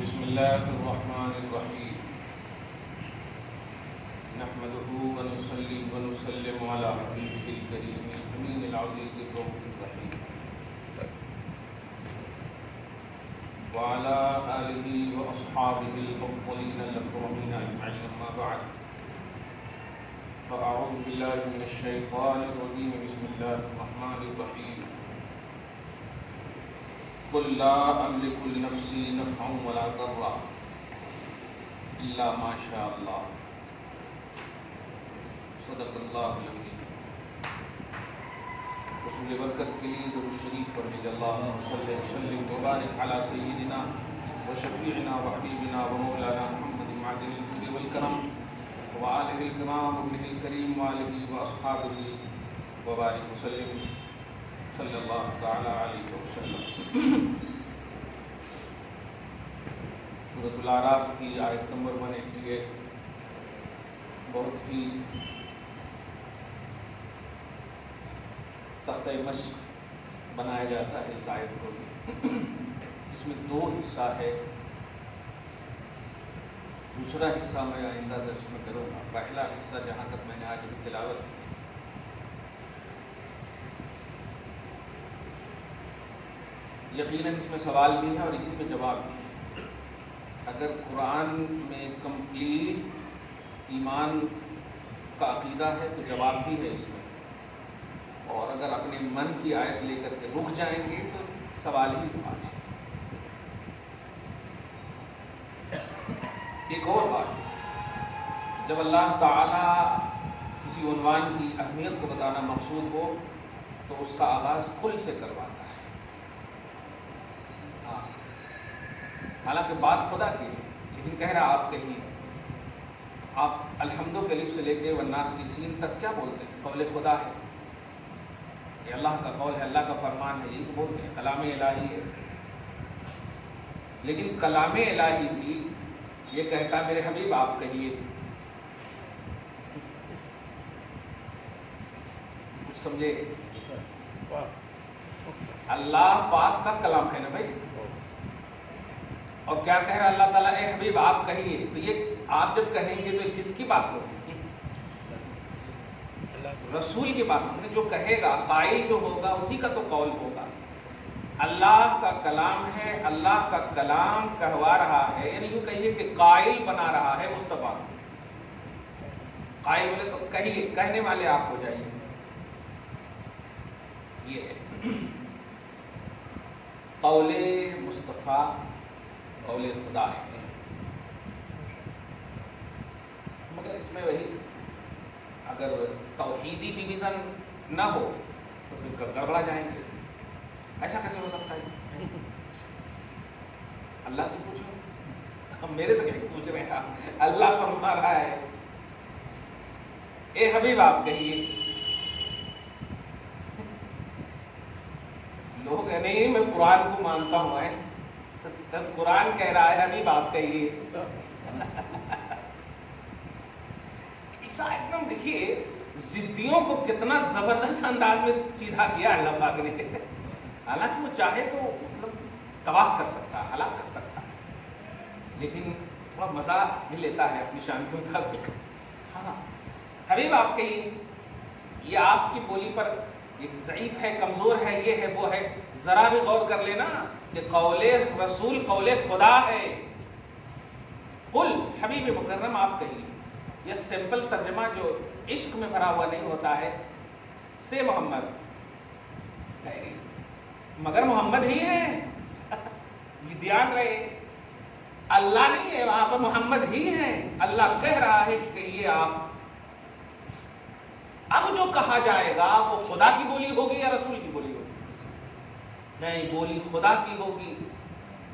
بسم الله الرحمن الرحيم نحمده ونصلي ونسلم على حبيبه الكريم الأمين العزيز الرؤوف الرحيم وعلى آله وأصحابه الأفضلين الأكرمين أجمعين أما بعد فأعوذ بالله من الشيطان الرجيم بسم الله الرحمن الرحيم قل لا أملك لنفسي نفعا ولا ضرا إلا ما شاء الله صدق اللہ العظیم۔ رسول برکت کے لیے درود شریف پڑھنے کے اللہم صلی وسلم وبارک علی سیدنا وشفیعنا وحبیبنا ومولانا محمد معدن الجود والکرم وآلہ الکرام وابنہ الکریم وآلہ واصحابہ وبارک وسلم صلی اللہ تعالی علیہ وسلم۔ سورۃ الاعراف کی آیت نمبر 188 بہت ہی تختہ مشق بنایا جاتا ہے اس آیت کو بھی۔ اس میں 2 حصہ ہے، دوسرا حصہ میں آئندہ درس میں کروں گا۔ پہلا حصہ جہاں تک میں نے آج بھی تلاوت کی، یقیناً اس میں سوال بھی ہے اور اسی میں جواب بھی ہے۔ اگر قرآن میں کمپلیٹ ایمان کا عقیدہ ہے تو جواب بھی ہے اس میں، اور اگر اپنے من کی آیت لے کر کے رک جائیں گے تو سوال ہی سوال ہے۔ ایک اور بات، جب اللہ تعالیٰ کسی عنوان کی اہمیت کو بتانا مقصود ہو تو اس کا آغاز قل سے کرواتا ہے۔ حالانکہ بات خدا کی ہے، لیکن کہہ رہا آپ کہیں، آپ الحمد کے الف سے لے کے والناس کی سین تک کیا بولتے ہیں؟ قول خدا ہے، یہ اللہ کا قول ہے، اللہ کا فرمان ہے، یہی تو بولتے ہیں، کلام الہی ہے۔ لیکن کلام الہی بھی یہ کہتا میرے حبیب آپ کہیے، کچھ سمجھے؟ اللہ پاک کا کلام ہے نا بھائی، اور کیا کہہ رہا اللہ تعالیٰ؟ اے حبیب آپ کہیے، تو یہ آپ جب کہیں گے تو یہ کس کی بات ہوگی؟ رسول کی بات ہوگی۔ جو کہے گا، قائل جو ہوگا اسی کا تو قول ہوگا۔ اللہ کا کلام ہے، اللہ کا کلام کہوا رہا ہے، یعنی یوں کہیے کہ قائل بنا رہا ہے مصطفیٰ۔ قائل بولے تو کہیے، کہنے والے آپ ہو جائیے، یہ ہے قول مصطفیٰ، قول خدا ہے۔ مگر اس میں وہی، اگر توحیدی ڈویژن نہ ہو تو پھر گڑبڑا جائیں گے۔ ایسا کیسے ہو سکتا ہے؟ اللہ سے پوچھو، ہم میرے سے کہیں پوچھ رہے ہیں؟ اللہ فرما رہا ہے اے حبیب آپ کہیے، لوگ نہیں میں قرآن کو مانتا ہوں، قرآن کہہ رہا ہے حبیب آپ کہیے۔ ایسا ایک دم دیکھیے ضدیوں کو کتنا زبردست انداز میں سیدھا کیا اللہ پاک نے۔ حالانکہ وہ چاہے تو مطلب تباہ کر سکتا ہے، ہلاک کر سکتا ہے، لیکن تھوڑا مزہ بھی لیتا ہے اپنی شان کے مطابق۔ ہاں حبیب آپ کہیے، یہ آپ کی بولی پر ایک ضعیف ہے، کمزور ہے، یہ ہے وہ ہے، ذرا بھی غور کر لینا کہ قول رسول قول خدا ہے۔ قل حبیب مکرم آپ کہیے، یہ سمپل ترجمہ جو عشق میں بھرا ہوا نہیں ہوتا ہے، سے محمد، مگر محمد ہی ہے، یہ دھیان رہے، اللہ نہیں ہے وہاں پر، محمد ہی ہے۔ اللہ کہہ رہا ہے کہ کہیے آپ۔ اب جو کہا جائے گا وہ خدا کی بولی ہوگی یا رسول کی بولی ہوگی؟ نہیں، بولی خدا کی ہوگی،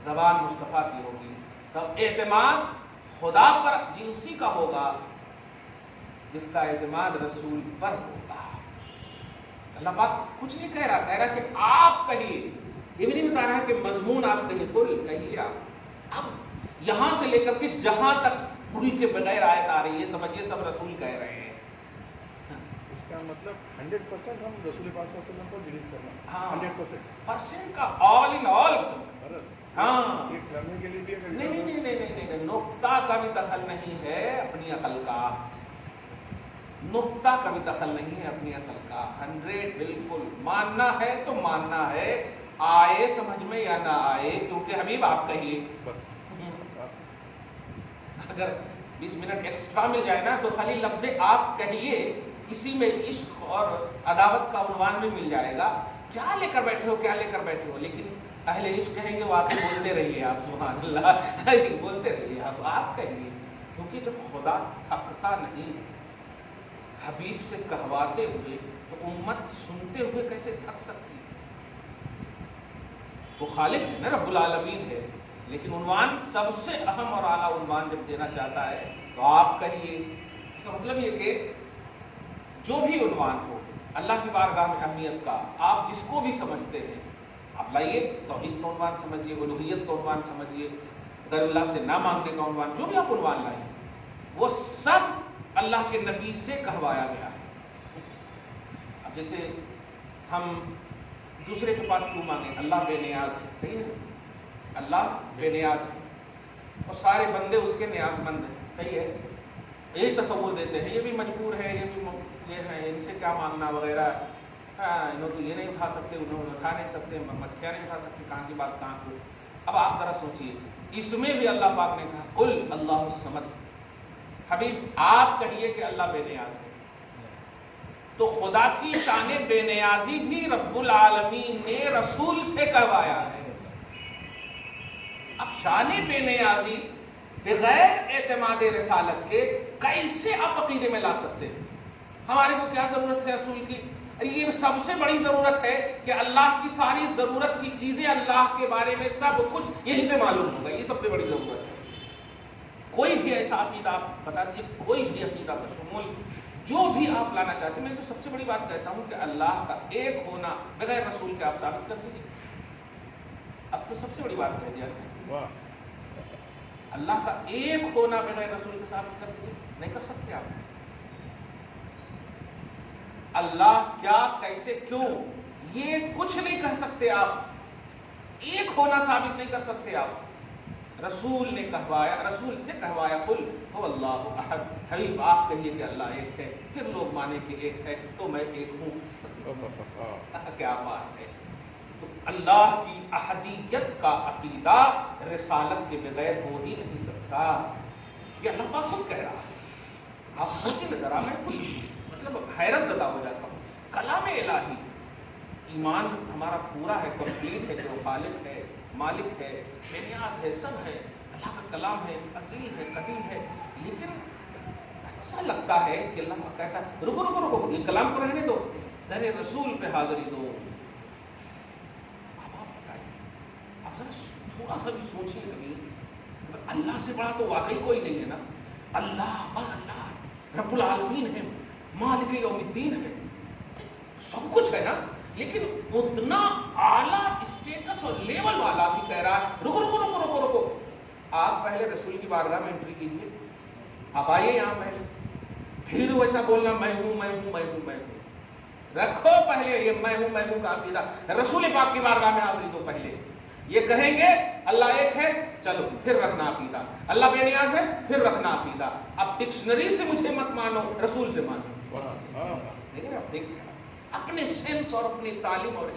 زبان مصطفیٰ کی ہوگی، تب اعتماد خدا پر جی اسی کا ہوگا جس کا اعتماد رسول پر ہوگا۔ اللہ پاک کچھ نہیں کہہ رہا کہ آپ کہیے، یہ بھی نہیں بتا رہا کہ مضمون آپ کہیے، قل کہیے آپ۔ اب یہاں سے لے کر کے جہاں تک قل کے بغیر آیت آ رہی ہے، سمجھیے سب رسول کہہ رہے ہیں۔ اس کا مطلب 100% ہم رسول پاک صلی اللہ علیہ وسلم پر بلیو کرنا. ہاں 100% کا آل ان آل. ہاں ایک لمحے کے لیے بھی اگر نہیں نقطہ کا بھی دخل نہیں ہے اپنی عقل کا. نقطہ کا بھی دخل نہیں ہے اپنی عقل کا. 100 بالکل ماننا ہے تو ماننا ہے, آئے سمجھ میں یا نہ آئے, کیونکہ حبیب آپ کہیے. بس اگر 20 منٹ ایکسٹرا مل جائے نا تو خالی لفظ آپ کہیے, اسی میں عشق اور عداوت کا عنوان بھی مل جائے گا. کیا لے کر بیٹھے ہو, کیا لے کر بیٹھے ہو. لیکن اہل عشق کہیں گے واقعی بولتے رہیے آپ, سبحان اللہ, بولتے رہیے آپ کہیے. کیونکہ جب خدا تھکتا نہیں ہے حبیب سے کہواتے ہوئے, تو امت سنتے ہوئے کیسے تھک سکتی ہے. وہ خالق ہے نا, رب العالمین ہے, لیکن عنوان سب سے اہم اور اعلیٰ عنوان جب دینا چاہتا ہے تو آپ کہیے. اس کا مطلب یہ کہ جو بھی عنوان ہو اللہ کی بارگاہ میں اہمیت کا, آپ جس کو بھی سمجھتے ہیں آپ لائیے. توحید کا عنوان سمجھیے, الوہیت کا عنوان سمجھیے, غیر اللہ سے نہ مانگنے کا عنوان, جو بھی آپ عنوان لائیں, وہ سب اللہ کے نبی سے کہوایا گیا ہے. اب جیسے ہم دوسرے کے پاس کیوں مانگیں, اللہ بے نیاز ہے, صحیح ہے, اللہ بے نیاز ہے, اور سارے بندے اس کے نیاز مند ہیں, صحیح ہے. یہی تصور دیتے ہیں یہ بھی مجبور ہے, یہ ہے, ان سے کیا مانگنا وغیرہ. انہوں تو یہ نہیں اٹھا سکتے, انہوں اٹھا نہیں سکتے, مکھیاں نہیں اٹھا سکتے, کہاں کی بات کہاں کو. اب آپ ذرا سوچئے, اس میں بھی اللہ پاک نے کہا قل اللہ الصمد. حبیب آپ کہیے کہ اللہ بے نیاز ہے. تو خدا کی شان بے نیازی بھی رب العالمین نے رسول سے کہوایا ہے. اب شان بے نیازی بغیر اعتماد رسالت کے کیسے آپ عقیدے میں لا سکتے ہیں؟ ہمارے کو کیا ضرورت ہے رسول کی؟ یہ سب سے بڑی ضرورت ہے کہ اللہ کی ساری ضرورت کی چیزیں, اللہ کے بارے میں سب کچھ یہیں سے معلوم ہوگا. یہ سب سے بڑی ضرورت ہے. کوئی بھی ایسا عقیدہ آپ بتا دیجیے, کوئی بھی عقیدہ بشمول جو بھی آپ لانا چاہتے ہیں. میں تو سب سے بڑی بات کہتا ہوں کہ اللہ کا ایک ہونا بغیر رسول کے آپ ثابت کر دیجیے. اب تو سب سے بڑی بات کہہ دیا, اللہ کا ایک ہونا بغیر رسول کے ثابت کر دیجیے. نہیں کر سکتے آپ. اللہ کیا, کیسے, کیوں, یہ کچھ نہیں کہہ سکتے آپ. ایک ہونا ثابت نہیں کر سکتے آپ. رسول نے کہوایا, رسول سے کہوایا قل هو اللہ احد. حبیب آپ کہیے کہ اللہ ایک ہے, پھر لوگ مانے کہ ایک ہے تو میں ایک ہوں. کیا بات ہے. تو اللہ کی احدیت کا عقیدہ رسالت کے بغیر ہو ہی نہیں سکتا. یہ اللہ پاک خود کہہ رہا ہے. آپ سوچیں ذرا, میں خود مطلب حیرت زدہ ہو جاتا ہوں. کلام الہی, ایمان ہمارا پورا ہے, کمپلیٹ ہے, جو خالق ہے, مالک ہے, بے نیاز ہے, سب ہے. اللہ کا کلام ہے, اصلی ہے, قدیم ہے. لیکن ایسا لگتا ہے کہ اللہ کہتا ہے رکو رکو رکو, یہ کلام کو رہنے دو, در رسول پہ حاضری دو. اب آپ بتائیے, آپ ذرا تھوڑا سا بھی سوچیے کبھی, اللہ سے بڑا تو واقعی کوئی نہیں ہے نا. اللہ رب العالمین ہے, مالک یوم الدین ہے, سب کچھ ہے نا. لیکن اتنا اعلیٰ اسٹیٹس اور لیول والا بھی کہہ رہا ہے رکو رکو رکو رکو رکو. آپ پہلے رسول کی بارگاہ میں انٹری کیجیے, آپ آئیے یہاں پہلے, پھر ویسا بولنا میں ہوں میں ہوں میں ہوں میں ہوں. رکھو پہلے یہ میں ہوں کا عقیدہ, رسول پاک کی بارگاہ میں حاضری دو. پہلے یہ کہیں گے اللہ ایک ہے, چلو پھر رکھنا عقیدہ. اللہ بے نیاز ہے, پھر رکھنا عقیدہ. اب ڈکشنری سے مجھے مت مانو, رسول سے مانو. اپنے سینس اور اپنی تعلیم اور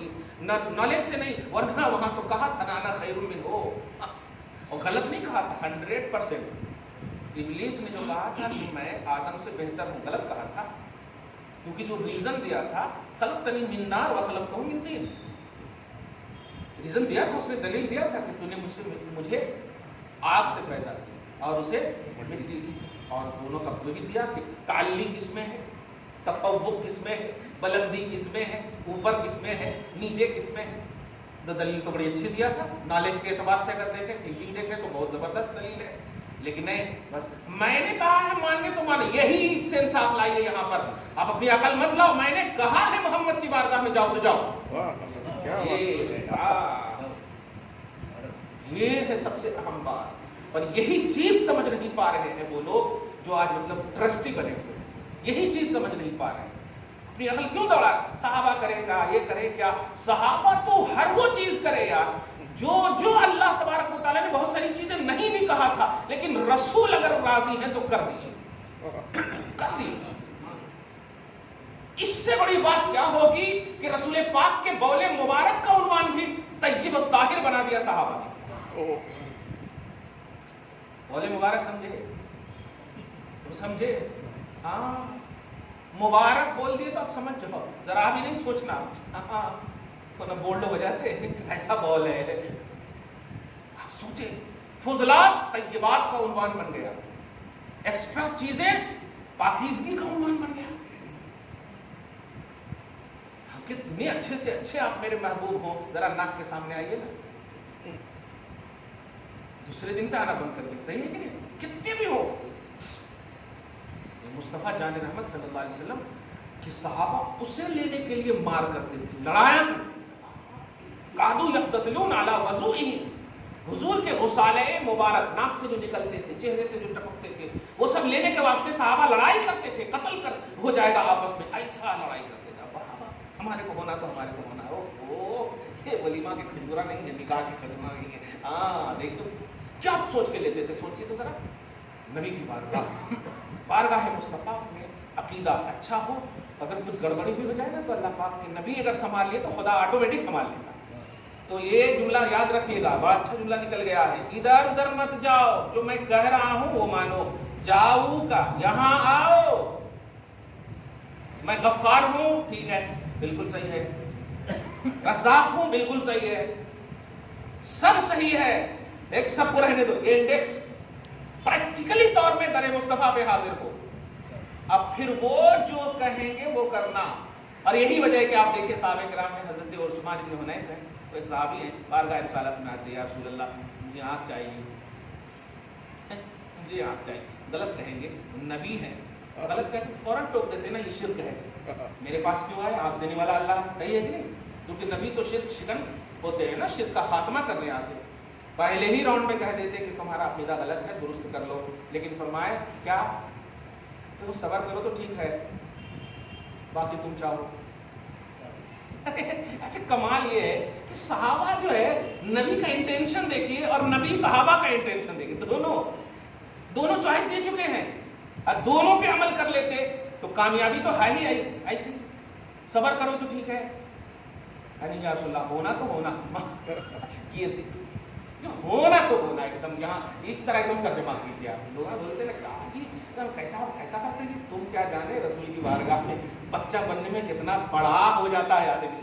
نالج سے نہیں, ورنہ وہاں تو کہا تھا نا انا خیر منہ, اور غلط نہیں کہا تھا. 100% ابلیس نے جو کہا تھا کہ میں آدم سے بہتر ہوں, غلط کہا تھا. کیونکہ جو ریزن دیا تھا خلقتنی من نار وخلقتہ من طین, ریزن دیا تھا, اس نے دلیل دیا تھا کہ تو نے مجھے آگ سے پیدا کیا اور اسے مٹی, اور دونوں کا کوئی بھی دیا کہ تعلی کس میں ہے, تفوق کس میں ہے, بلندی کس میں ہے, اوپر کس میں ہے, نیچے کس میں ہے. دلیل تو بڑی اچھی دیا تھا. نالج کے اعتبار سے اگر دیکھیں, تھنکنگ دیکھیں تو بہت زبردست دلیل ہے. لیکن نہیں, بس میں نے کہا ہے ماننے تو مانے, یہی سینس آپ لائیے یہاں پر. آپ اپنی عقل مت لاؤ, میں نے کہا ہے محمد کی بارگاہ میں جاؤ تو جاؤ. یہ ہے سب سے اہم بات. اور یہی چیز سمجھ نہیں پا رہے ہیں وہ لوگ جو آج مطلب ٹرسٹی بنے ہوئے ہیں. یہی چیز سمجھ نہیں پا رہے ہیں. اپنی عقل کیوں دوڑا؟ صحابہ کرے کیا، یہ کرے کیا؟ صحابہ تو ہر وہ چیز کرے یار جو اللہ تبارک و تعالیٰ نے بہت ساری چیزیں نہیں بھی کہا تھا، لیکن رسول اگر راضی ہیں تو کر دیے، کر دیے۔ اس سے بڑی بات کیا ہوگی کہ رسول پاک کے بول مبارک کا عنوان بھی طیب و طاہر بنا دیا صحابہ نے۔ بول مبارک سمجھے؟ تم سمجھے؟ ہاں مبارک بول دیے تو آپ سمجھ جاؤ، ذرا بھی نہیں سوچنا، ہاں تو نہ بولڈ ہو جاتے ایسا بول ہے۔ آپ سوچیں، فضلات طیبات کا عنوان بن گیا، ایکسٹرا چیزیں پاکیزگی کا عنوان بن گیا۔ کتنے اچھے سے اچھے آپ میرے محبوب ہوں، ذرا ناک کے سامنے آئیے نا، دوسرے دن سے آنا بند کر دیں، صحیح ہے کہ نہیں؟ کتنے بھی ہو، مصطفیٰ جان رحمت صلی اللہ علیہ وسلم کہ صحابہ اسے لینے کے لیے مار کرتے تھے، لڑایا کرتے تھے، قادو یقتتلون علی وضوئہ، حضور کے غسالے مبارک ناک سے جو نکلتے تھے، چہرے سے جو ٹپکتے تھے، وہ سب لینے کے واسطے صحابہ لڑائی کرتے تھے، قتل کر ہو جائے گا آپس میں، ایسا لڑائی کرتے تھے۔ ہمارے کو ہونا تو ہمارے کو ہونا ہو، یہ ولیمہ کے کھجورا نہیں ہے، نکاح کے کھجورا نہیں ہے۔ ہاں دیکھو کیا سوچ کے لیتے تھے، سوچیے تو ذرا، نبی کی بارگاہ مصطفیٰ میں عقیدہ اچھا ہو، اگر کچھ گڑبڑی بھی ہو جائے نا تو اللہ پاک کے نبی اگر سنبھال لیے تو خدا آٹومیٹک سنبھال لیتا۔ تو یہ جملہ یاد رکھیے گا، بڑا اچھا جملہ نکل گیا ہے، ادھر ادھر مت جاؤ، جو میں کہہ رہا ہوں وہ مانو، جاؤ کا یہاں آؤ، میں غفار ہوں، ٹھیک ہے بالکل صحیح ہے، رزاق ہوں بالکل صحیح ہے، سب صحیح ہے، ایک سب کو رہنے دو، یہ انڈیکس پریکٹیکلی طور میں در مصطفیٰ پہ حاضر ہو، اب پھر وہ جو کہیں گے وہ کرنا۔ اور یہی وجہ ہے کہ آپ دیکھیں صحابہ کرام میں حضرت عثمان بن حنیف ہیں، تو ایک صحابی ہیں، بارگاہ رسالت میں آتے، یا رسول اللہ مجھے آنکھ چاہیے، مجھے آنکھ چاہیے، غلط کہیں گے، نبی ہیں، غلط کہیں گے فوراً ٹوک دیتے نا، یہ شرک ہے، میرے پاس کیوں آئے، آپ دینے والا اللہ، صحیح ہے کہ نہیں؟ کیونکہ نبی تو شرک شکن ہوتے ہیں نا، شرک کا خاتمہ کرنے آتے، پہلے ہی راؤنڈ میں کہہ دیتے کہ تمہارا عقیدہ غلط ہے، درست کر لو، لیکن فرمائے کیا، تم صبر کرو تو ٹھیک ہے، باقی تم چاہو۔ اچھا کمال یہ ہے کہ صحابہ جو ہے نبی کا انٹینشن دیکھیے اور نبی صحابہ کا انٹینشن دیکھیے، دونوں چوائس دے چکے ہیں، اور دونوں پہ عمل کر لیتے تو کامیابی تو ہے ہی ایسی، صبر کرو تو ٹھیک ہے، ارے یا رسول اللہ ہونا تو ہونا، ہونا تو ہونا، ایک دم یہاں اس طرح ایک دم ترجمہ کیجیے۔ آپ لوگ بولتے نا جی کیسا کرتے ہیں، تم کیا جانے رسول کی بارگاہ میں بچہ بننے میں کتنا بڑا ہو جاتا ہے آدمی،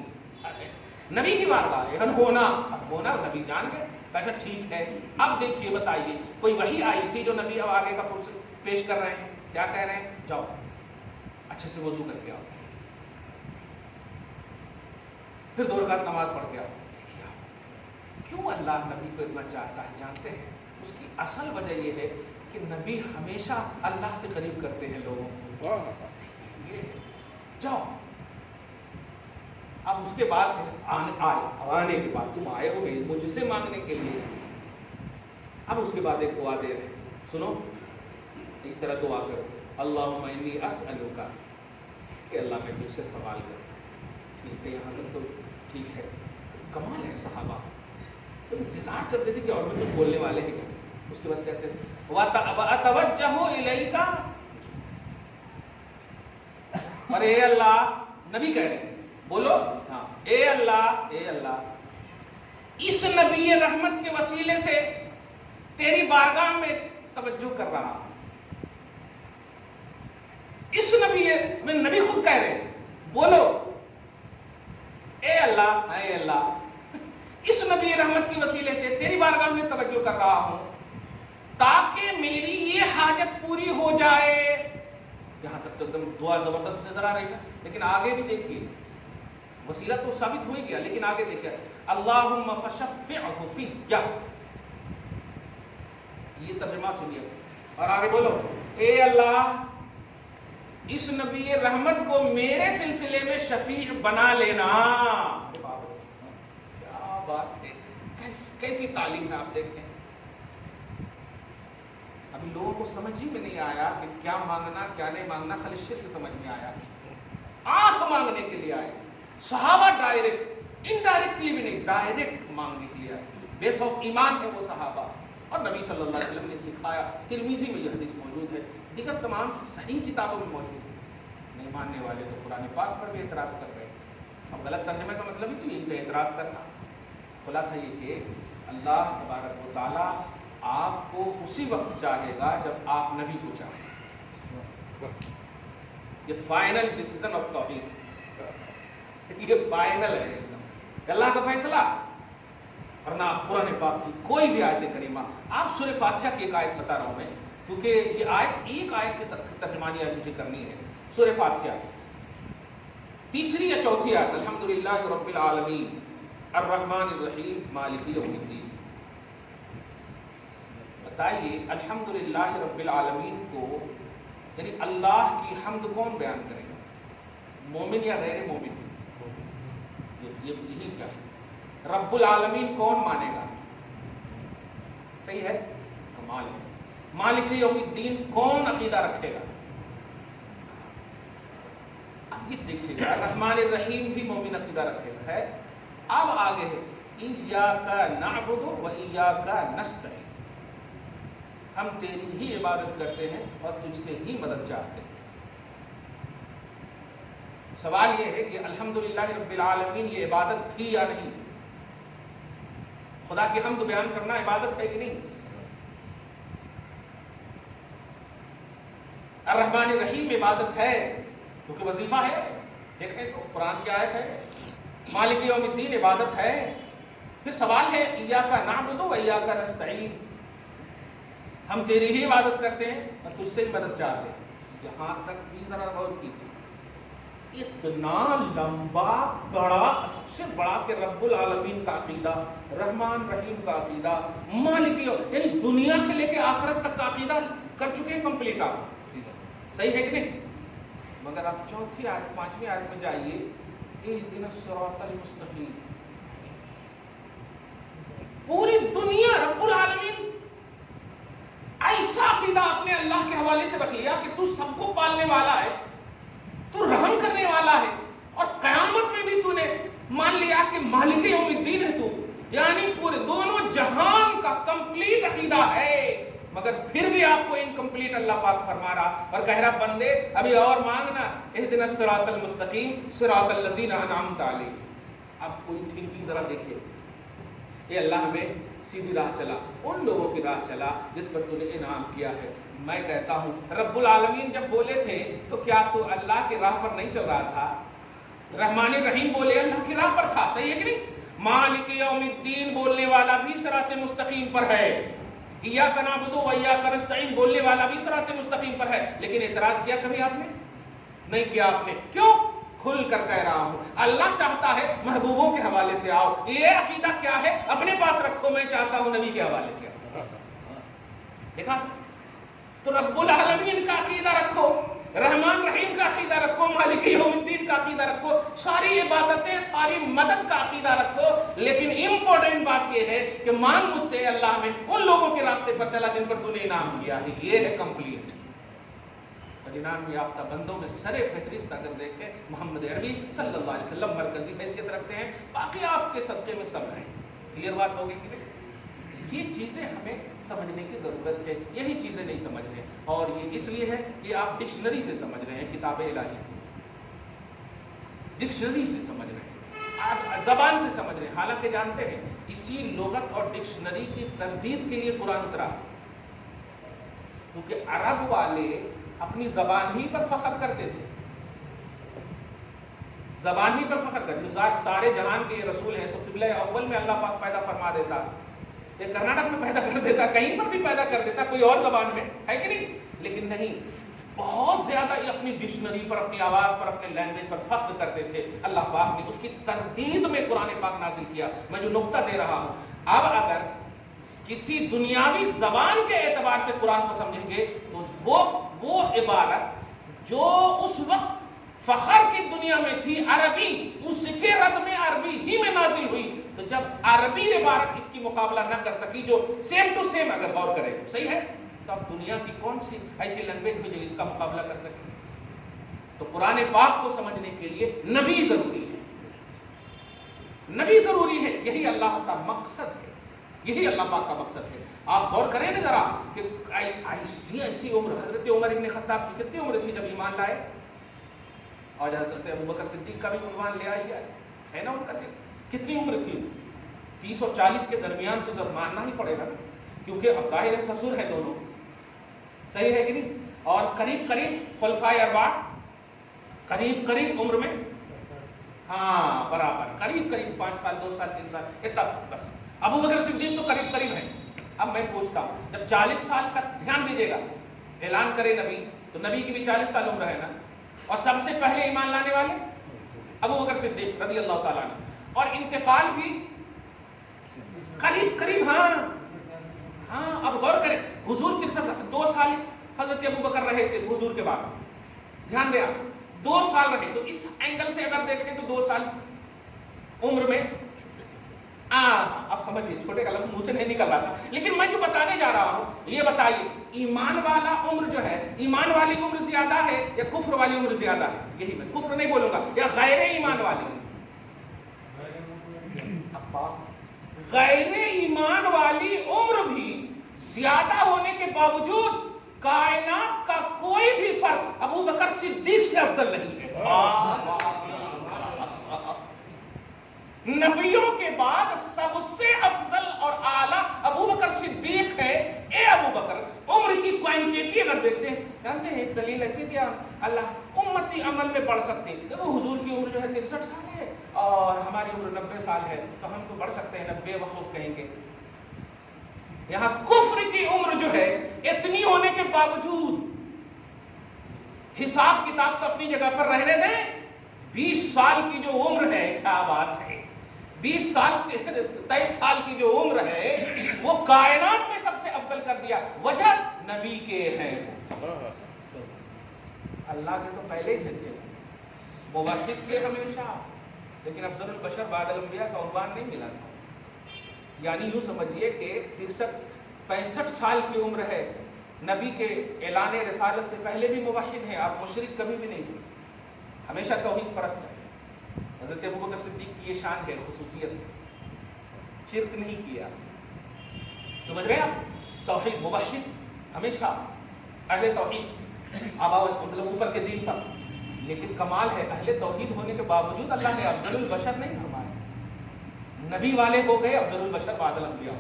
نبی کی بارگاہ ہونا نبی جان گئے، اچھا ٹھیک ہے۔ اب دیکھیے بتائیے، کوئی وحی آئی تھی جو نبی اب آگے کا پیش کر رہے ہیں، کیا کہہ رہے ہیں، جاؤ اچھے سے وضو کر کے آؤ، پھر 2 رکعت نماز پڑھ کے آؤ۔ کیوں اللہ نبی کو اتنا چاہتا ہے جانتے ہیں؟ اس کی اصل وجہ یہ ہے کہ نبی ہمیشہ اللہ سے قریب کرتے ہیں لوگوں کو، یہ جاؤ۔ اب اس کے بعد آنے کے بعد تم آئے ہو مجھ سے مانگنے کے لیے، اب اس کے بعد ایک دعا دے رہے ہیں، سنو اس طرح دعا کرو، اللہم انی اسألک، کہ اللہ میں تجھ سے سوال کروں، ٹھیک ہے یہاں تک تو ٹھیک ہے۔ کمال ہے صحابہ، تو انتظار کرتے تھے کہ اور بھی کچھ بولنے والے ہیں کیا، اس کے بعد کہتے ہیں وَأَتَوَجَّهُ إِلَيْكَ، اور اے اللہ، نبی کہہ رہے ہیں بولو، ہاں اے اللہ اس نبی رحمت کے وسیلے سے تیری بارگاہ میں توجہ کر رہا، اس نبی خود کہہ رہے بولو اے اللہ اس نبی رحمت کے وسیلے سے تیری بارگاہ میں توجہ کر رہا ہوں تاکہ میری یہ حاجت پوری ہو جائے۔ یہاں تک تو ایک دم دعا زبردست نظر آ رہی ہے، لیکن آگے بھی دیکھیے، وسیلہ تو ثابت ہو ہی گیا، لیکن آگے دیکھیے، اللہم فشفعہ فی، یہ ترجمہ سنیے، اور آگے بولو اے اللہ اس نبی رحمت کو میرے سلسلے میں شفیع بنا لینا۔ کیا بات ہے، کیسی تعلیم ہے، آپ دیکھیں ابھی لوگوں کو سمجھ ہی میں نہیں آیا کہ کیا مانگنا کیا نہیں مانگنا، خالی شرک سمجھ میں آیا۔ آنکھ مانگنے کے لیے آئے. صحابہ ڈائریکٹ، انڈائریکٹلی بھی نہیں، ڈائریکٹ مانگنے کے لیے آئے. بیس آف ایمان ہے وہ صحابہ. اور نبی صلی اللہ علیہ وسلم نے سکھایا. ترمذی میں یہ حدیث موجود ہے، دیگر تمام صحیح کتابوں میں موجود ہے. نہیں ماننے والے تو قرآن پاک پر بھی اعتراض کر رہے ہیں. اب غلط ترجمے کا مطلب ہی تو ان پہ اعتراض کرنا. خلاصہ یہ کہ اللہ تبارک و تعالیٰ آپ کو اسی وقت چاہے گا جب آپ نبی کو چاہیں. یہ فائنل ڈیسیژن آف توحید، یہ فائنل ہے ایک دم اللہ کا فیصلہ. ورنہ آپ قرآن پاک کی کوئی بھی آیت کریمہ، آپ سورہ فاتحہ کی ایک آیت بتا رہا ہوں میں، کیونکہ یہ آیت ایک آیت کی ترجمانی آج مجھے کرنی ہے. سورہ فاتحہ تیسری یا چوتھی آیت، الحمدللہ رب العالمین الرحمن الرحیم مالک یوم الدین. بتائیے الحمدللہ رب العالمین کو یعنی اللہ کی حمد کون بیان کرے گا؟ مومن یا غیر مومن؟ یہی کیا رب العالمین کون مانے گا؟ صحیح ہے، کمال ہے. مالک یوم الدین کون عقیدہ رکھے گا؟ اب یہ دیکھیے گا رحمان الرحیم بھی مومن عقیدہ رکھے گا. ہے اب آگے ہے ایاک نعبد و ایاک نستعین، ہم تیری ہی عبادت کرتے ہیں اور تجھ سے ہی مدد چاہتے ہیں. سوال یہ ہے کہ الحمدللہ رب العالمین یہ عبادت تھی یا نہیں؟ خدا کی حمد بیان کرنا عبادت ہے کہ نہیں؟ الرحمن الرحیم عبادت ہے کیونکہ وظیفہ ہے. دیکھیں تو قرآن کی آیت ہے. مالک یوم الدین عبادت ہے. پھر سوال ہے ایاک نعبد و ایاک نستعین، ہم تیری ہی عبادت کرتے ہیں اور تجھ سے ہی مدد چاہتے ہیں. یہاں تک بھی ذرا غور کیجیے. اتنا لمبا بڑا، سب سے بڑا کہ رب العالمین کا عقیدہ، رحمان رحیم کا عقیدہ، مالک یعنی دنیا سے لے کے آخرت تک کا عقیدہ کر چکے ہیں کمپلیٹ. آپ صحیح ہے کہ نہیں؟ مگر آپ چوتھی آیت پانچویں آیت میں جائیے، اہدنا الصراط المستقیم. پوری دنیا رب العالمین ایسا عقیدہ اپنے اللہ کے حوالے سے رکھ لیا کہ تو سب کو پالنے والا ہے، تو رحم کرنے والا ہے، اور قیامت میں بھی تو نے مان لیا کہ مالک یوم الدین ہے تو. یعنی پورے دونوں جہان کا کمپلیٹ عقیدہ ہے. مگر پھر بھی آپ کو انکمپلیٹ اللہ پاک فرما رہا اور کہہ رہا بندے ابھی اور مانگنا. اہدنا الصراط المستقیم صراط الذین انعمت علیہم. اب کوئی تھنکنگ ذرا دیکھیے. یہ اللہ ہمیں سیدھی راہ چلا، ان لوگوں کی راہ چلا جس پر تو نے انعام کیا ہے. میں کہتا ہوں رب العالمین جب بولے تھے تو کیا تو اللہ کی راہ پر نہیں چل رہا تھا؟ رحمان الرحیم بولے اللہ کی راہ پر تھا. صحیح ہے کہ نہیں؟ مالک یوم الدین بولنے والا بھی صراط مستقیم پر ہے. ایاک نعبد و ایاک نستعین بولنے والا بھی صراط مستقیم پر ہے. لیکن اعتراض کیا کبھی آپ نے؟ نہیں کیا آپ نے. کیوں؟ کھل کر کہہ رہا ہوں اللہ چاہتا ہے محبوبوں کے حوالے سے آؤ. یہ عقیدہ کیا ہے اپنے پاس رکھو، میں چاہتا ہوں نبی کے حوالے سے آؤ. دیکھا تو رب العالمین کا عقیدہ رکھو، رحمان رحیم کا عقیدہ رکھو، مالک یوم الدین کا عقیدہ رکھو، ساری عبادتیں ساری مدد کا عقیدہ رکھو. لیکن امپورٹنٹ بات یہ ہے کہ مانگ مجھ سے اللہ میں ان لوگوں کے راستے پر چلا جن پر تو نے انعام کیا ہے. یہ ہے کمپلیٹ. اور انعام یافتہ بندوں میں سر فہرست اگر دیکھیں محمد عربی صلی اللہ علیہ وسلم مرکزی حیثیت رکھتے ہیں. باقی آپ کے صدقے میں سب ہیں. کلیئر بات ہوگی کہ نہیں؟ یہ چیزیں ہمیں سمجھنے کی ضرورت ہے. یہی چیزیں نہیں سمجھ رہے، اور یہ اس لیے ہے کہ آپ ڈکشنری سے سمجھ رہے ہیں کتاب الہی کو، ڈکشنری سے سمجھ رہے ہیں، زبان سے سمجھ رہے ہیں. حالانکہ جانتے ہیں اسی لغت اور ڈکشنری کی تردید کے لیے قرآن اترا، کیونکہ عرب والے اپنی زبان ہی پر فخر کرتے تھے. زبان ہی پر فخر کرتے. سارے جہان کے یہ رسول ہیں تو قبلہ اول میں اللہ پاک پیدا فرما دیتا، یہ کرناٹک میں پیدا کر دیتا، کہیں پر بھی پیدا کر دیتا، کوئی اور زبان میں، ہے کہ نہیں؟ لیکن نہیں، بہت زیادہ یہ اپنی ڈکشنری پر، اپنی آواز پر، اپنے لینگویج پر فخر کرتے تھے. اللہ پاک نے اس کی تردید میں قرآن پاک نازل کیا. میں جو نقطہ دے رہا ہوں، اب اگر کسی دنیاوی زبان کے اعتبار سے قرآن کو سمجھیں گے تو وہ عبارت جو اس وقت فخر کی دنیا میں تھی عربی، اس کے رد میں عربی ہی میں نازل ہوئی. تو جب عربی عبارت اس کی مقابلہ نہ کر سکی جو سیم ٹو سیم اگر غور کرے، صحیح ہے، تو اب دنیا کی کون سی ایسی لینگویج ہوئی جو اس کا مقابلہ کر سکے؟ تو قرآن پاک کو سمجھنے کے لیے نبی ضروری ہے، نبی ضروری ہے. یہی اللہ کا مقصد ہے، یہی اللہ پاک کا مقصد ہے. آپ غور کریں نا ذرا کہ ایسی عمر حضرت عمر ابن خطاب کی کتنی عمر تھی جب ایمان لائے، اور حضرت ابوبکر صدیق کا بھی عنوان لے آئی ہے نا ان کا. کتنی عمر تھی؟ 30 اور 40 کے درمیان تو جب ماننا ہی پڑے گا، کیونکہ اب ظاہر ہے سسر ہے دونوں، صحیح ہے کہ نہیں. اور قریب قریب خلفائے اربعہ قریب قریب عمر میں، ہاں برابر، قریب قریب 5 سال 2 سال 3 سال اتفاق. بس ابو بکر صدیق تو قریب قریب ہیں. اب میں پوچھتا ہوں، جب 40 سال تک دھیان دیجیے گا اعلان کرے نبی، تو نبی کی بھی 40 سال عمر ہے نا، اور سب سے پہلے ایمان لانے والے ابو بکر صدیق رضی اللہ تعالیٰ عنہ، اور انتقال بھی قریب قریب. ہاں اب غور کریں، حضور 2 سال حضرت ابو بکر رہے صرف حضور کے بعد، دھیان دیں آپ 2 سال رہے. تو اس اینگل سے اگر دیکھیں تو 2 سال عمر میں اب سمجھیے، چھوٹے کا لفظ منہ سے نہیں نکل رہا تھا، لیکن میں جو بتانے جا رہا ہوں یہ بتائیے، ایمان والا عمر جو ہے، ایمان والی عمر زیادہ ہے یا کفر والی عمر زیادہ ہے؟ یہی میں کفر نہیں بولوں گا، یا غیر ایمان والی. غیر ایمان والی عمر بھی زیادہ ہونے کے باوجود کائنات کا کوئی بھی فرد ابو بکر صدیق سے افضل نہیں ہے. نبیوں کے بعد سب سے افضل اور اعلیٰ ابو بکر صدیق ہے. اے ابو بکر، عمر کی کوانٹیٹی اگر دیکھتے ہیں، جانتے ہیں ایک دلیل ایسی دیا اللہ، امتی عمل میں پڑھ سکتے ہیں. دیکھو حضور کی عمر جو ہے 63 سال ہے اور ہماری عمر 90 سال ہے، تو ہم تو پڑھ سکتے ہیں 90 وقوف کہیں گے. یہاں کفر کی عمر جو ہے اتنی ہونے کے باوجود، حساب کتاب تو اپنی جگہ پر رہنے دیں، 20 سال کی جو عمر ہے، کیا بات ہے، 20 سال 23 سال کی جو عمر ہے وہ کائنات میں سب سے افضل کر دیا. وجہ نبی کے ہیں، اللہ کے تو پہلے ہی سے تھے، موحد تھے ہمیشہ، لیکن افضل البشر بعد الانبیاء کا عنوان نہیں ملا تھا. یعنی یوں سمجھیے کہ 63-65 سال کی عمر ہے، نبی کے اعلان رسالت سے پہلے بھی موحد ہیں. آپ مشرک کبھی بھی نہیں ہوئے، ہمیشہ توحید پرست ہے. حضرت ابوبکر صدیق کی یہ شان ہے، خصوصیت ہے، شرک نہیں کیا. سمجھ رہے ہیں آپ؟ توحید، موحد، ہمیشہ اہل توحید، مطلب اوپر کے دین پر. لیکن کمال ہے، اہل توحید ہونے کے باوجود اللہ نے افضل البشر نہیں فرمایا، نبی والے ہو گئے افضل البشر بعد الانبیاء.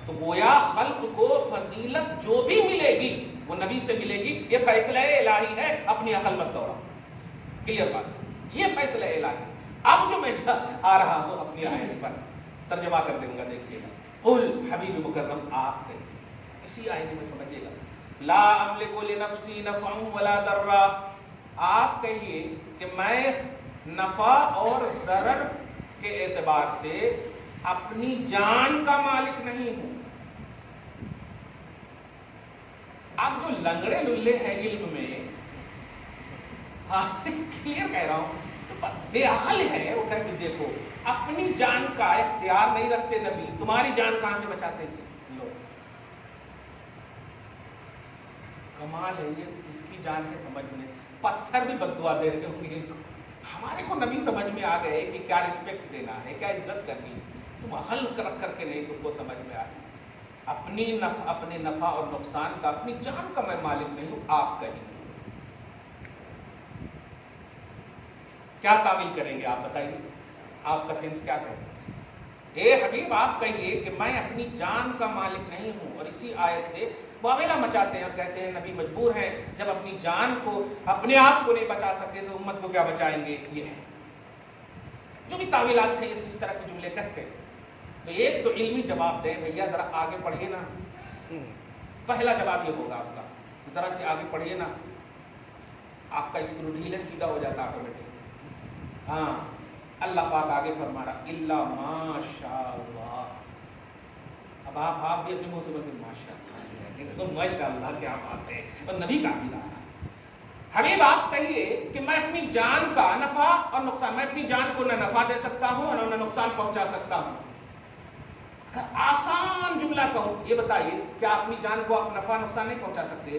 تو گویا خلق کو فضیلت جو بھی ملے گی وہ نبی سے ملے گی. یہ فیصلہ الہی ہے، اپنی عقل مت دوڑا. کلیئر بات، یہ فیصلہ الہی. اب جو میں آ رہا ہوں اپنی آیت پر ترجمہ کر دوں گا، دیکھیے گا. قل حبیب مکرم آپ کہیں، اسی آیت میں سمجھیے گا، لا املک لنفسی نفعا ولا ضرا. آپ کہیے کہ میں نفع اور ضرر کے اعتبار سے اپنی جان کا مالک نہیں ہوں. اب جو لنگڑے للے ہیں علم میں، کلیئر کہہ رہا ہوں، بے عقل ہے، وہ کہتے دیکھو اپنی جان کا اختیار نہیں رکھتے نبی، تمہاری جان کہاں سے بچاتے تھے؟ لو کمال ہے، یہ اس کی جان ہے سمجھ میں. پتھر بھی بددعا دے رہے ہوں گے. ہمارے کو نبی سمجھ میں آ گئے کہ کیا رسپیکٹ دینا ہے، کیا عزت کرنی ہے. تم عقل رکھ کر کے نہیں تم کو سمجھ میں آئے. اپنے نفع اور نقصان کا، اپنی جان کا میں مالک نہیں ہوں. آپ کہیں کیا تعویل کریں گے؟ آپ بتائیے، آپ کا سینس کیا کہیں؟ اے حبیب آپ کہیے کہ میں اپنی جان کا مالک نہیں ہوں. اور اسی آیت سے واویلا مچاتے ہیں اور کہتے ہیں نبی مجبور ہیں، جب اپنی جان کو، اپنے آپ کو نہیں بچا سکتے تو امت کو کیا بچائیں گے. یہ ہے جو بھی تعویلات ہیں، اس طرح کے جملے کہتے ہیں. تو ایک تو علمی جواب دیں بھیا، ذرا آگے پڑھیے نا. پہلا جواب یہ ہوگا آپ کا، ذرا سے آگے پڑھیے نا. آپ کا اسکرو ڈھیل ہے، سیدھا ہو جاتا آٹومیٹک. ہاں اللہ پاک آگے فرما رہا الا ماشاء اللہ. اب آپ بھی اپنے منہ سے بولتے ماشاء اللہ، ماشاء اللہ کیا بات ہے. اور نبی کا بھی رہا حبیب آپ کہیے کہ میں اپنی جان کا نفع اور نقصان، میں اپنی جان کو نہ نفع دے سکتا ہوں اور نہ نقصان پہنچا سکتا ہوں. آسان جملہ کہوں، یہ بتائیے کیا اپنی جان کو آپ نفع نقصان نہیں پہنچا سکتے؟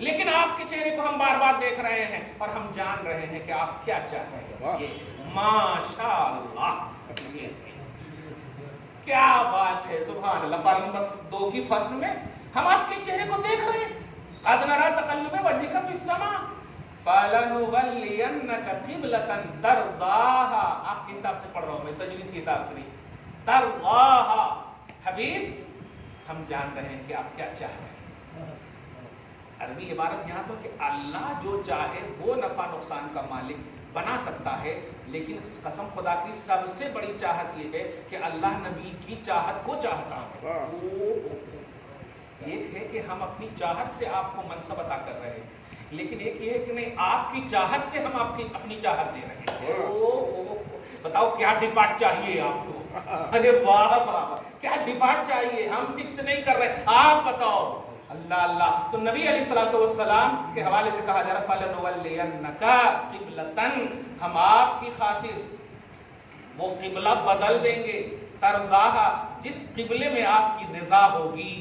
لیکن آپ کے چہرے کو ہم بار بار دیکھ رہے ہیں اور ہم جان رہے ہیں کہ آپ کیا چاہ رہے ہیں. ماشاءاللہ کیا بات ہے, سبحان اللہ. پارہ نمبر 2 کی فصل میں ہم آپ کے چہرے کو دیکھ رہے ہیں. قد نرى تقلب وجهك في السماء فلنولينك قبلة ترضاها. آپ کے حساب سے پڑھ رہا ہوں میں, تجوید کے حساب سے نہیں. ترضاها. حبیب ہم جان رہے ہیں کہ آپ کیا چاہ رہے ہیں. عربی عبارت یہاں تو کہ اللہ جو چاہے وہ نفع نقصان کا مالک بنا سکتا ہے, لیکن قسم خدا کی سب سے بڑی چاہت یہ ہے کہ اللہ نبی کی چاہت کو چاہتا ہے. ایک ہے کہ ہم اپنی چاہت سے آپ کو منصب عطا کر رہے ہیں, لیکن ایک یہ ہے کہ نہیں, آپ کی چاہت سے ہم آپ کی اپنی چاہت دے رہے ہیں. بتاؤ کیا ڈپارٹ چاہیے آپ کو. ارے واہ واہ, کیا ڈپارٹ چاہیے, ہم فکس نہیں کر رہے, آپ بتاؤ. اللہ اللہ. تو نبی علیہ الصلوۃ والسلام کے حوالے سے کہا جا رہا فَلَنُوَلِّيَنَّكَ قِبْلَةً, ہم آپ کی خاطر وہ قبلہ بدل دیں گے, ترضاها, جس قبلے میں آپ کی رضا ہوگی,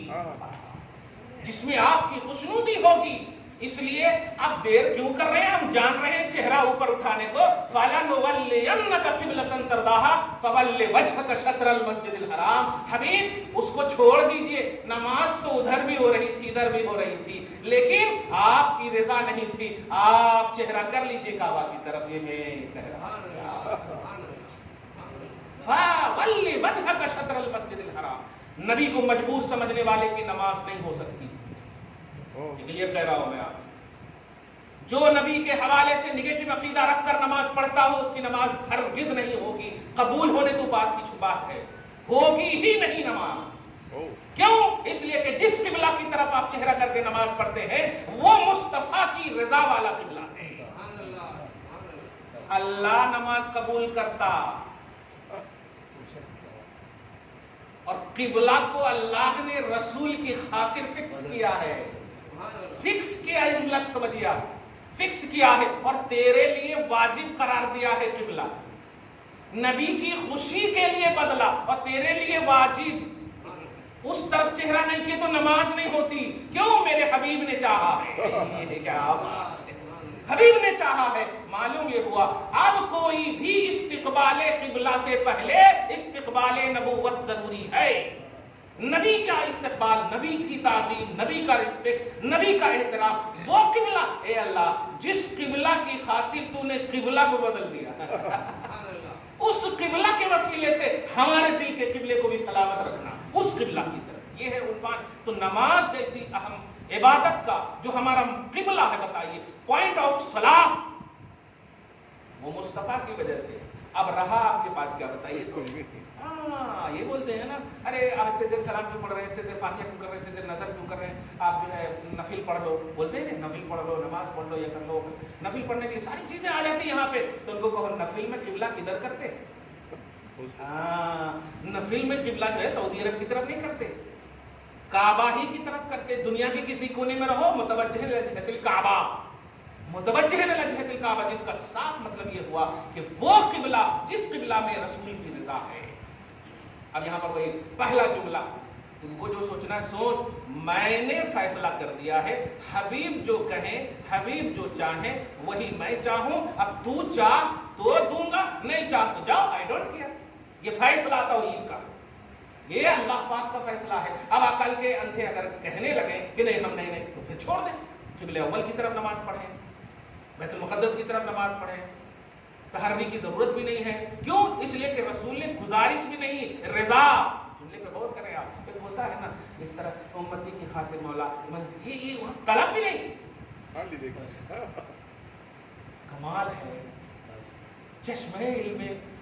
جس میں آپ کی خوشنودی ہوگی. اس لیے اب دیر کیوں کر رہے ہیں, ہم جان رہے ہیں چہرہ اوپر اٹھانے کو. فَلَنُوَلِّيَنَّكَ قِبْلَةً تَرْضَاهَا فَوَلِّ وَجْهَكَ شَطْرَ الْمَسْجِدِ الْحَرَامِ. حبیب اس کو چھوڑ دیجئے, نماز تو ادھر بھی ہو رہی تھی ادھر بھی ہو رہی تھی, لیکن آپ کی رضا نہیں تھی. آپ چہرہ کر لیجئے کعبہ کی طرف. یہ میں کہہ رہا ہوں فَوَلِّ وَجْهَكَ شَطْرَ الْمَسْجِدِ الْحَرَامِ. نبی کو مجبور سمجھنے والے کی نماز نہیں ہو سکتی. کلیئر کہہ رہا ہوں میں. آپ جو نبی کے حوالے سے نگیٹو عقیدہ رکھ کر نماز پڑھتا ہو, اس کی نماز ہرگز نہیں ہوگی. قبول ہونے تو بات کی بات ہے, ہوگی ہی نہیں نماز. کیوں؟ اس لیے کہ جس قبلہ کی طرف آپ چہرہ کر کے نماز پڑھتے ہیں وہ مصطفیٰ کی رضا والا قبلہ ہے. اللہ نماز قبول کرتا, اور قبلہ کو اللہ نے رسول کی خاطر فکس کیا ہے. فکس کیا ہے, علت سمجھیے آپ, فکس کیا ہے اور تیرے لیے واجب قرار دیا ہے قبلہ. نبی کی خوشی کے لیے بدلا اور تیرے لیے واجب. اس طرف چہرہ نہیں کیے تو نماز نہیں ہوتی. کیوں؟ میرے حبیب نے چاہا ہے. یہ کیا بات ہے, حبیب نے چاہا ہے. معلوم یہ ہوا اب کوئی بھی استقبال قبلہ سے پہلے استقبال نبوت ضروری ہے. نبی کا استقبال, نبی کی تعظیم, نبی کا رسپیکٹ, نبی کا احترام, وہ قبلہ. اے اللہ, جس قبلہ کی خاطر تو نے قبلہ کو بدل دیا, اس قبلہ کے وسیلے سے ہمارے دل کے قبلے کو بھی سلامت رکھنا اس قبلہ کی طرف. یہ ہے عنوان. تو نماز جیسی اہم عبادت کا جو ہمارا قبلہ ہے, بتائیے پوائنٹ آف صلاح, وہ مصطفیٰ کی وجہ سے. اب رہا آپ کے پاس کیا, بتائیے. ہاں یہ بولتے ہیں نا, ارے آپ اتنے دیر سلام کیوں پڑھ رہے ہیں, اتنے دیر فاتحہ کیوں کر رہے ہیں, اتنے دیر نظر کیوں کر رہے ہیں, آپ جو ہے نفل پڑھ لو. بولتے ہیں نفل پڑھ لو, نماز پڑھ لو, یہ کر لو. نفل پڑھنے کے لیے ساری چیزیں آ جاتی ہیں یہاں پہ, تو ان کو کہو نفل میں قبلہ کدھر کرتے ہیں. نفل میں قبلہ جو ہے سعودی عرب کی طرف نہیں کرتے, کعبہ ہی کی طرف کرتے. دنیا کے کسی کونے میں رہو, متوجہ لجہت الکعبہ, متوجہ لجہت الکعبہ, جس کا صاف مطلب یہ ہوا کہ وہ قبلہ جس قبلہ میں رسول کی رضا ہے. اب یہاں پر وہی پہلا جملہ, تم کو جو سوچنا ہے سوچ, میں نے فیصلہ کر دیا ہے. حبیب جو کہیں, حبیب جو چاہیں وہی میں چاہوں. اب تو چاہ تو دوں گا, نہیں چاہ تو جاؤ, آئی ڈونٹ کیئر. یہ فیصلہ توحید کا, یہ اللہ پاک کا فیصلہ ہے. اب عقل کے اندھے اگر کہنے لگے کہ نہیں ہم نہیں, تو پھر چھوڑ دیں. قبلہ اول کی طرف نماز پڑھیں, بیت المقدس کی طرف نماز پڑھیں, تحری کی ضرورت بھی نہیں ہے. کیوں؟ اس لیے کہ رسول نے گزارش بھی نہیں, رضا. جملے پہ غور کریں آپ, پھر ہوتا ہے نا اس طرح امتی کی خاطر مولا, یہ طلب بھی نہیں. کمال ہے. چشمہ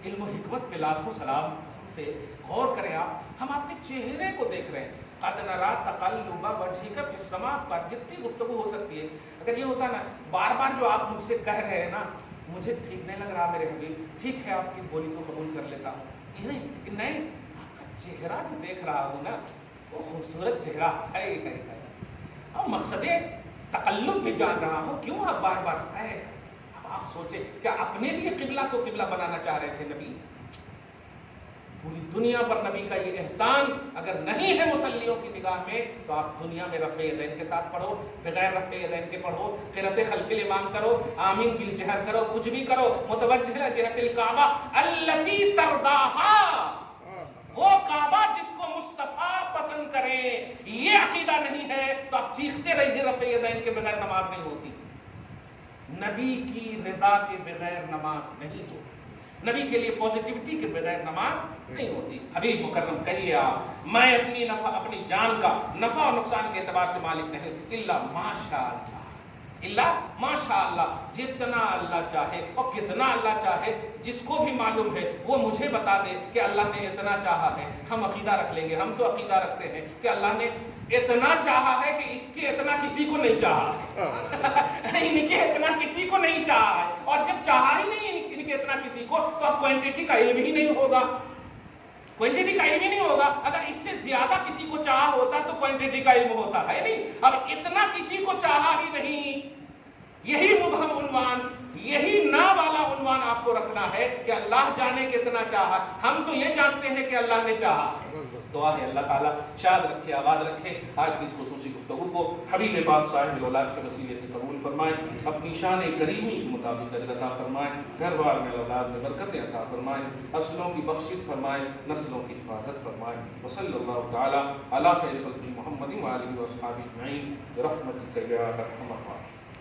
علم و حکمت پہ لاکھوں سلام. قسم سے غور کریں آپ, ہم آپ کے چہرے کو دیکھ رہے ہیں. قد نرى تقلب وجهك في السماء پر جتنی گفتگو ہو سکتی ہے. اگر یہ ہوتا نا بار بار جو آپ مجھ سے کہہ رہے ہیں نا, مجھے ٹھیک نہیں لگ رہا میرے حبیب, ٹھیک ہے آپ کی اس بولی کو قبول کر لیتا ہوں, یہ نہیں کہ نہیں, آپ کا چہرہ جو دیکھ رہا ہوں نا, وہ خوبصورت چہرہ ہے. اور مقصد تقلب بھی جان رہا ہوں, کیوں آپ بار بار ہے. اب آپ سوچیں, کیا اپنے لیے قبلہ کو قبلہ بنانا چاہ رہے تھے نبی؟ پوری دنیا پر نبی کا یہ احسان اگر نہیں ہے مسلیوں کی نگاہ میں تو آپ دنیا میں رفع یدین کے ساتھ پڑھو، بغیر رفع یدین کے پڑھو، قرأت خلف الامام کرو، آمین بالجہر کرو، کچھ بھی کرو، متوجہ جہت الکعبہ التی ترداہا، وہ کعبہ جس کو مصطفیٰ پسند کریں، یہ عقیدہ نہیں ہے تو آپ چیختے رہیے رفع یدین کے بغیر نماز نہیں ہوتی۔ نبی کی رضا کے بغیر نماز نہیں ہوتی، نبی کے لیے پوزیٹیوٹی کے بغیر نماز نہیں ہوتی۔ حبیب مکرم کہیے آپ، میں اپنی جان کا نفع و نقصان کے اعتبار سے مالک نہیں، الا ماشاءاللہ، الا ماشاءاللہ، جتنا اللہ چاہے اور کتنا اللہ چاہے، جس کو بھی معلوم ہے وہ مجھے بتا دے کہ اللہ نے اتنا چاہا ہے، ہم عقیدہ رکھ لیں گے۔ ہم تو عقیدہ رکھتے ہیں کہ اللہ نے اتنا چاہا ہے کہ اس کے اتنا کسی کو نہیں چاہا ہے، ان کے اتنا کسی کو نہیں چاہا ہے، اور جب چاہا ہی نہیں ان کے اتنا کسی کو تو اب کوانٹٹی کا علم ہی نہیں ہوگا، کوانٹٹی کا علم ہی نہیں ہوگا۔ اگر اس سے زیادہ کسی کو چاہا ہوتا تو کوانٹٹی کا علم ہوتا ہے نہیں، اب اتنا کسی کو چاہا ہی نہیں۔ یہی مبہم عنوان، یہی نا والا عنوان آپ کو رکھنا ہے کہ اللہ جانے کتنا چاہا، ہم تو یہ جانتے ہیں کہ اللہ نے چاہا۔ دعا ہے اللہ تعالیٰ شاد رکھے، آباد رکھے آج کی اس خصوصی گفتگو کو، حبیب پاک صاحب الاولاد کے وسیلے سے قبول فرمائیں، اپنی شان کریمی کے مطابق اجر عطا فرمائیں، گھر بار میں اولاد میں برکتیں عطا فرمائیں، نسلوں کی بخشش فرمائیں، نسلوں کی حفاظت فرمائیں۔ وصلی اللہ تعالیٰ علی خیر خلق محمد وآلہ وصحبہ اجمعین برحمتک یا ارحم الراحمین۔